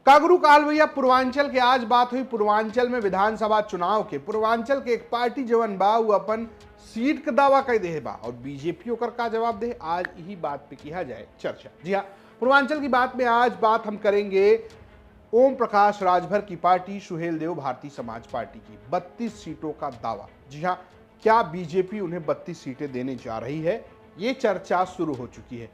कागरू काल भैया पूर्वांचल के आज बात हुई पूर्वांचल में विधानसभा चुनाव के। पूर्वांचल के एक पार्टी जवन बा वो अपन सीट का दावा कर दे बा और बीजेपी ओकर का जवाब दे, आज यही बात पे किया जाए चर्चा। जी हाँ, पूर्वांचल की बात में आज बात हम करेंगे ओम प्रकाश राजभर की पार्टी सुहेल देव भारतीय समाज पार्टी की 32 सीटों का दावा। जी हाँ, क्या बीजेपी उन्हें 32 सीटें देने जा रही है, ये चर्चा शुरू हो चुकी है।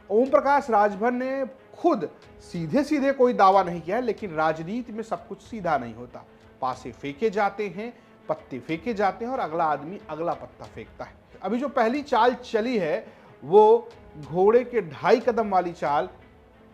ओम प्रकाश राजभर ने खुद सीधे सीधे कोई दावा नहीं किया है, लेकिन राजनीति में सब कुछ सीधा नहीं होता। पासे फेंके जाते हैं, पत्ते फेंके जाते हैं और अगला आदमी अगला पत्ता फेंकता है। अभी जो पहली चाल चली है वो घोड़े के 2.5 कदम वाली चाल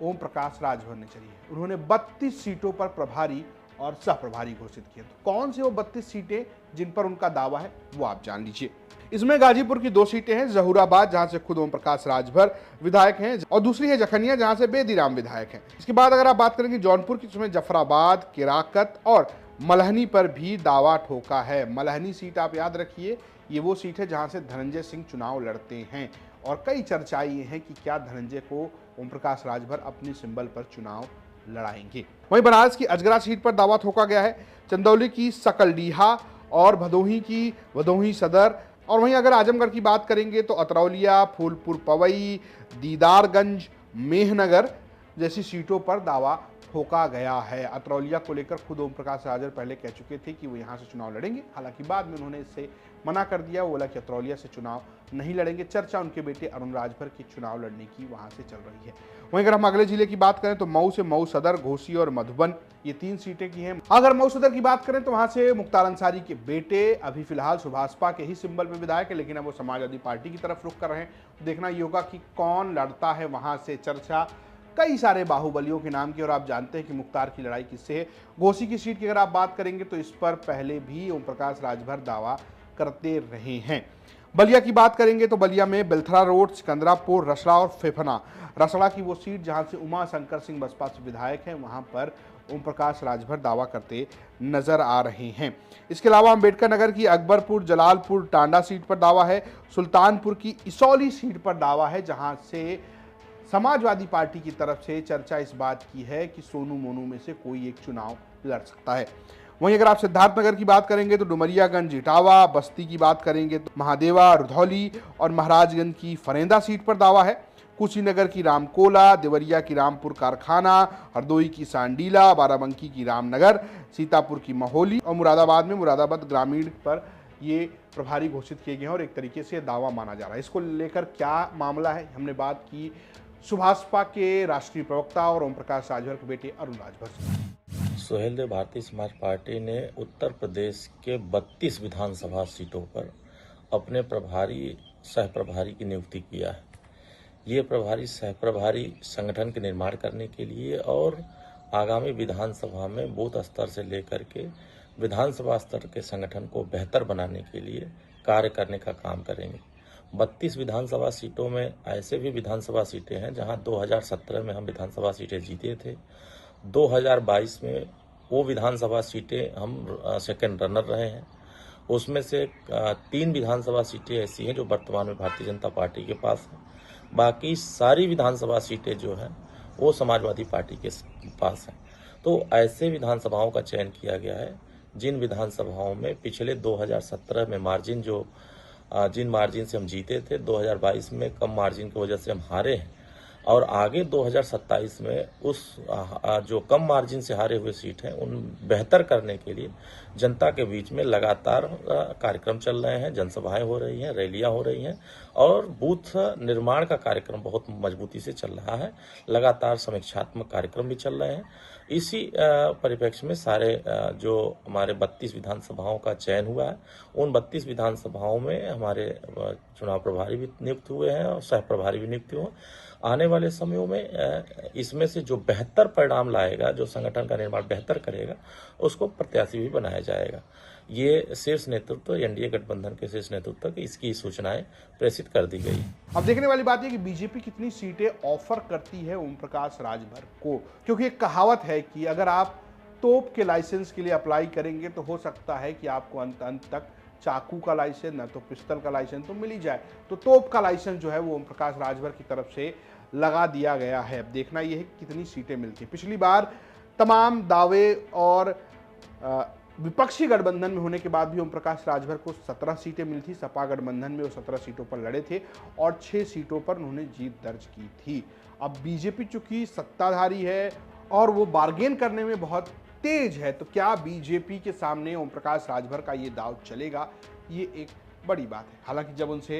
ओम प्रकाश राजभर ने चली है। उन्होंने 32 सीटों पर प्रभारी और सह प्रभारी घोषित किए। तो कौन से वो 32 सीटें जिन पर उनका दावा है वो आप जान लीजिए। इसमें गाजीपुर की 2 सीटें हैं, जहूराबाद जहां से खुद ओम प्रकाश राजभर विधायक हैं, और दूसरी है जखनिया जहां से बेदीराम विधायक हैं। इसके बाद अगर आप बात करेंगे जौनपुर की, उसमें जफराबाद, केराकत और मलहनी पर भी दावा ठोका है। मलहनी सीट आप याद रखिए, ये वो सीट है जहां से धनंजय सिंह चुनाव लड़ते हैं और कई चर्चाएं ये हैं कि क्या धनंजय को ओम प्रकाश राजभर अपनी सिंबल पर चुनाव लड़ाएंगे। वहीं बनारस की अजगरा सीट पर दावा ठोका गया है, चंदौली की सकलडीहा और भदोही की भदोही सदर, और वहीं अगर आजमगढ़ की बात करेंगे तो अतरौलिया, फूलपुर पवई, दीदारगंज, मेहनगर जैसी सीटों पर दावा ठोका गया है। अतरौलिया को लेकर खुद ओम प्रकाश राजभर पहले कह चुके थे कि वो यहाँ से चुनाव लड़ेंगे, हालांकि बाद में उन्होंने इससे मना कर दिया। वो बोला कि अतरौलिया से चुनाव नहीं लड़ेंगे। चर्चा उनके बेटे अरुण राजभर के चुनाव लड़ने की वहाँ से चल रही है। वहीं अगर हम अगले जिले की बात करें तो मऊ से मऊ सदर, घोसी और मधुबन, ये 3 सीटें की हैं। अगर मऊ सदर की बात करें तो वहां से मुख्तार अंसारी के बेटे अभी फिलहाल सुभाषपा के ही सिंबल पे विधायक है, लेकिन अब वो समाजवादी पार्टी की तरफ रुख कर रहे हैं। देखना ये होगा कि कौन लड़ता है वहां से। चर्चा कई सारे बाहुबलियों के नाम की, और आप जानते हैं कि मुख्तार की लड़ाई किससे है। घोसी की सीट की अगर आप बात करेंगे तो इस पर पहले भी ओम प्रकाश राजभर दावा करते रहे हैं। बलिया की बात करेंगे तो बलिया में बेलथरा रोड, सिकंदरापुर, रसड़ा और फेफना। रसड़ा की वो सीट जहां से उमा शंकर सिंह बसपा से विधायक हैं, वहां पर ओम प्रकाश राजभर दावा करते नजर आ रहे हैं। इसके अलावा अंबेडकर नगर की अकबरपुर, जलालपुर, टांडा सीट पर दावा है। सुल्तानपुर की इसौली सीट पर दावा है, जहां से समाजवादी पार्टी की तरफ से चर्चा इस बात की है कि सोनू मोनू में से कोई एक चुनाव लड़ सकता है। वहीं अगर आप सिद्धार्थनगर की बात करेंगे तो डुमरियागंज, इटावा, बस्ती की बात करेंगे तो महादेवा, रुधौली और महाराजगंज की फरेंदा सीट पर दावा है। कुशीनगर की रामकोला, देवरिया की रामपुर कारखाना, हरदोई की सांडीला, बाराबंकी की रामनगर, सीतापुर की महोली और मुरादाबाद में मुरादाबाद ग्रामीण पर ये प्रभारी घोषित किए गए हैं और एक तरीके से दावा माना जा रहा है। इसको लेकर क्या मामला है, हमने बात की सुभाषपा के राष्ट्रीय प्रवक्ता और ओम प्रकाश राजभर के बेटे अरुण राजभर से। सुहेल देव भारतीय समाज पार्टी ने उत्तर प्रदेश के 32 विधानसभा सीटों पर अपने प्रभारी सह प्रभारी की नियुक्ति किया है। ये प्रभारी सह प्रभारी संगठन के निर्माण करने के लिए और आगामी विधानसभा में बूथ स्तर से लेकर के विधानसभा स्तर के संगठन को बेहतर बनाने के लिए कार्य करने का काम करेंगे। 32 विधानसभा सीटों में ऐसे भी विधानसभा सीटें हैं जहां 2017 में हम विधानसभा सीटें जीते थे। 2022 में वो विधानसभा सीटें हम सेकंड रनर रहे हैं। उसमें से 3 विधानसभा सीटें ऐसी हैं जो वर्तमान में भारतीय जनता पार्टी के पास हैं। बाकी सारी विधानसभा सीटें जो हैं वो समाजवादी पार्टी के पास हैं। तो ऐसे विधानसभाओं का चयन किया गया है जिन विधानसभाओं में पिछले 2017 में मार्जिन जिन मार्जिन से हम जीते थे, 2022 में कम मार्जिन की वजह से हम हारे हैं और आगे 2027 में उस जो कम मार्जिन से हारे हुए सीट हैं उन बेहतर करने के लिए जनता के बीच में लगातार कार्यक्रम चल रहे हैं, जनसभाएं हो रही हैं, रैलियां हो रही हैं और बूथ निर्माण का कार्यक्रम बहुत मजबूती से चल रहा है। लगातार समीक्षात्मक कार्यक्रम भी चल रहे हैं। इसी परिप्रेक्ष्य में सारे जो हमारे 32 विधानसभाओं का चयन हुआ है, उन 32 विधानसभाओं में हमारे चुनाव प्रभारी भी नियुक्त हुए हैं और सह प्रभारी भी नियुक्त हुए हैं। आने वाले समयों में इसमें से जो बेहतर परिणाम लाएगा, जो संगठन का निर्माण बेहतर करेगा, उसको प्रत्याशी भी बनाया जाएगा। ये शीर्ष नेतृत्व, एनडीए गठबंधन के शीर्ष नेतृत्व की इसकी सूचनाएं प्रेषित कर दी गई। अब देखने वाली बात है कि बीजेपी कितनी सीटें ऑफर करती है ओम प्रकाश राजभर को, क्योंकि एक कहावत है कि अगर आप तोप के लाइसेंस के लिए अप्लाई करेंगे तो हो सकता है कि आपको अंत तक चाकू का लाइसेंस न तो पिस्टल का लाइसेंस तो मिल ही जाए। तो तोप का लाइसेंस जो है वो ओम प्रकाश राजभर की तरफ से लगा दिया गया है। अब देखना यह है कि कितनी सीटें मिलती हैं। पिछली बार तमाम दावे और विपक्षी गठबंधन में होने के बाद भी ओम प्रकाश राजभर को 17 सीटें मिली थी। सपा गठबंधन में वो 17 सीटों पर लड़े थे और 6 सीटों पर उन्होंने जीत दर्ज की थी। अब बीजेपी चूंकि सत्ताधारी है और वो बार्गेन करने में बहुत तेज है, तो क्या बीजेपी के सामने ओम प्रकाश राजभर का ये दांव चलेगा, ये एक बड़ी बात है। हालांकि जब उनसे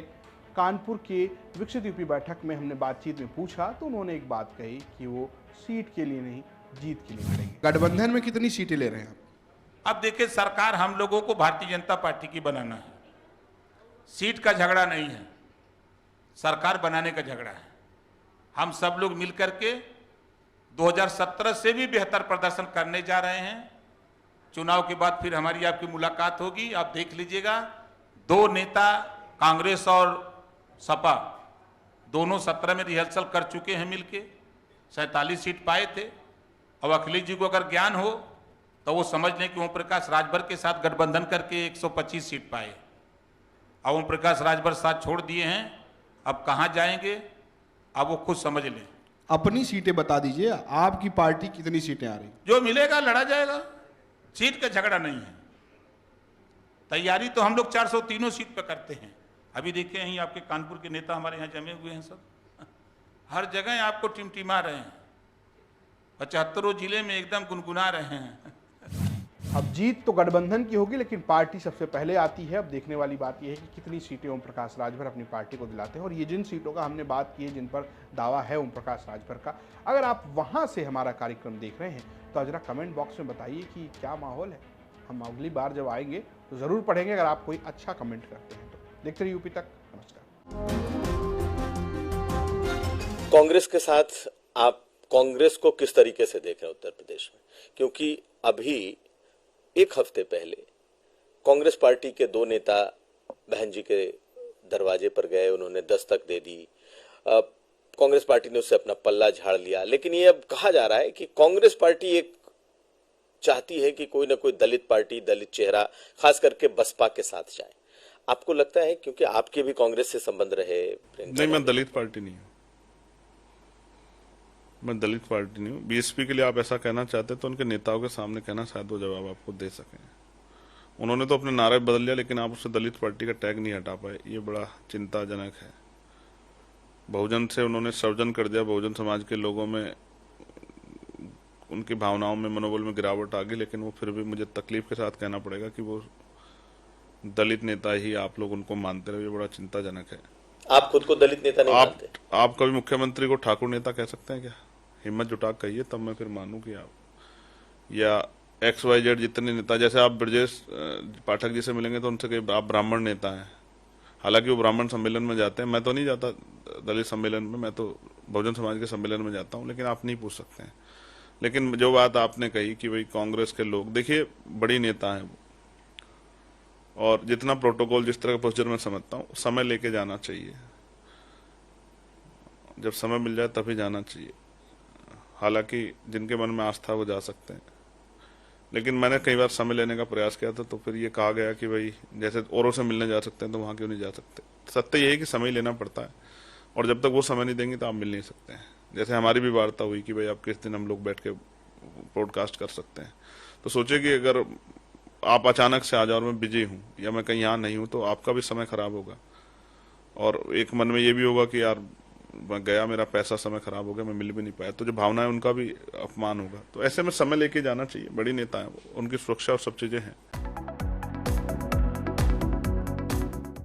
कानपुर के विकसित यूपी बैठक में हमने बातचीत में पूछा तो उन्होंने एक बात कही कि वो सीट के लिए नहीं, जीत के लिए लड़ेंगे। गठबंधन में कितनी सीटें ले रहे हैं आप? अब देखिए, सरकार हम लोगों को भारतीय जनता पार्टी की बनाना है। सीट का झगड़ा नहीं है, सरकार बनाने का झगड़ा है। हम सब लोग मिलकर के 2017 से भी बेहतर प्रदर्शन करने जा रहे हैं। चुनाव के बाद फिर हमारी आपकी मुलाकात होगी, आप देख लीजिएगा। 2 नेता कांग्रेस और सपा दोनों 17 में रिहर्सल कर चुके हैं मिलके, 47 सीट पाए थे। अब अखिलेश जी को अगर ज्ञान हो तो वो समझ लें कि ओम प्रकाश राजभर के साथ गठबंधन करके 125 सीट पाए। अब ओम प्रकाश राजभर साथ छोड़ दिए हैं, अब कहाँ जाएंगे अब वो खुद समझ लें। अपनी सीटें बता दीजिए, आपकी पार्टी कितनी सीटें आ रही? जो मिलेगा लड़ा जाएगा, सीट का झगड़ा नहीं है। तैयारी तो हम लोग 403 सीट पर करते हैं। अभी देखिए यहीं आपके कानपुर के नेता हमारे यहाँ जमे हुए हैं, सब हर जगह आपको टिमटिमा रहे हैं, 75 जिले में एकदम गुनगुना रहे हैं। अब जीत तो गठबंधन की होगी, लेकिन पार्टी सबसे पहले आती है। अब देखने वाली बात यह है कि कितनी सीटें ओम प्रकाश राजभर अपनी पार्टी को दिलाते हैं। और ये जिन सीटों का हमने बात की है, जिन पर दावा है ओम प्रकाश राजभर का, अगर आप वहां से हमारा कार्यक्रम देख रहे हैं तो जरा कमेंट बॉक्स में बताइए कि क्या माहौल है। हम अगली बार जब आएंगे तो जरूर पढ़ेंगे, अगर आप कोई अच्छा कमेंट करते हैं तो। देखते रहिए यूपी तक। नमस्कार। कांग्रेस के साथ आप कांग्रेस को किस तरीके से देख रहे हैं उत्तर प्रदेश में? क्योंकि अभी 1 हफ्ते पहले कांग्रेस पार्टी के 2 नेता बहन जी के दरवाजे पर गए, उन्होंने दस्तक दे दी। कांग्रेस पार्टी ने उससे अपना पल्ला झाड़ लिया, लेकिन ये अब कहा जा रहा है कि कांग्रेस पार्टी एक चाहती है कि कोई ना कोई दलित पार्टी, दलित चेहरा खास करके बसपा के साथ जाए। आपको लगता है, क्योंकि आपके भी कांग्रेस से संबंध रहे? नहीं, मैं दलित पार्टी नहीं हूँ, मैं दलित पार्टी नहीं हूँ। बीएसपी के लिए आप ऐसा कहना चाहते तो उनके नेताओं के सामने कहना, शायद वो जवाब आपको दे सकें। उन्होंने तो अपने नारे बदल लिया, लेकिन आप उससे दलित पार्टी का टैग नहीं हटा पाए, ये बड़ा चिंताजनक है। बहुजन से उन्होंने सर्वजन कर दिया, बहुजन समाज के लोगों में, उनकी भावनाओं में, मनोबल में गिरावट आ गई, लेकिन वो फिर भी मुझे तकलीफ के साथ कहना पड़ेगा कि वो दलित नेता ही आप लोग उनको मानते रहे, ये बड़ा चिंताजनक है। आप खुद को दलित नेता नहीं मानते? आप कभी मुख्यमंत्री को ठाकुर नेता कह सकते हैं क्या? हिम्मत जुटा कहिए, तब मैं फिर मानूं कि आप, या XYZ जितने नेता, जैसे आप ब्रजेश पाठक जी से मिलेंगे तो उनसे कहीं आप ब्राह्मण नेता हैं, हालांकि वो ब्राह्मण सम्मेलन में जाते हैं, मैं तो नहीं जाता दलित सम्मेलन में, मैं तो बहुजन समाज के सम्मेलन में जाता हूं, लेकिन आप नहीं पूछ सकते हैं। लेकिन जो बात आपने कही कि भाई कांग्रेस के लोग, देखिए बड़ी नेता है वो, और जितना प्रोटोकॉल, जिस तरह का प्रोसीजर मैं समझता हूँ, समय लेके जाना चाहिए, जब समय मिल जाए तभी जाना चाहिए। हालांकि जिनके मन में आस्था वो जा सकते हैं, लेकिन मैंने कई बार समय लेने का प्रयास किया था, तो फिर ये कहा गया कि भाई जैसे औरों से मिलने जा सकते हैं तो वहाँ क्यों नहीं जा सकते। सत्य यही है कि समय लेना पड़ता है, और जब तक वो समय नहीं देंगे तो आप मिल नहीं सकते हैं। जैसे हमारी भी वार्ता हुई कि भाई आप किस दिन हम लोग बैठ के पॉडकास्ट कर सकते हैं, तो सोचे कि अगर आप अचानक से आ जाओ और मैं बिजी हूँ या मैं कहीं यहाँ नहीं हूँ तो आपका भी समय खराब होगा, और एक मन में ये भी होगा कि यार मैं गया, मेरा पैसा समय खराब हो गया, मैं मिल भी नहीं पाया, तो जो भावना है उनका भी अपमान होगा। तो ऐसे में समय लेके जाना चाहिए। बड़ी नेता है वो, उनकी सुरक्षा और सब चीजें हैं।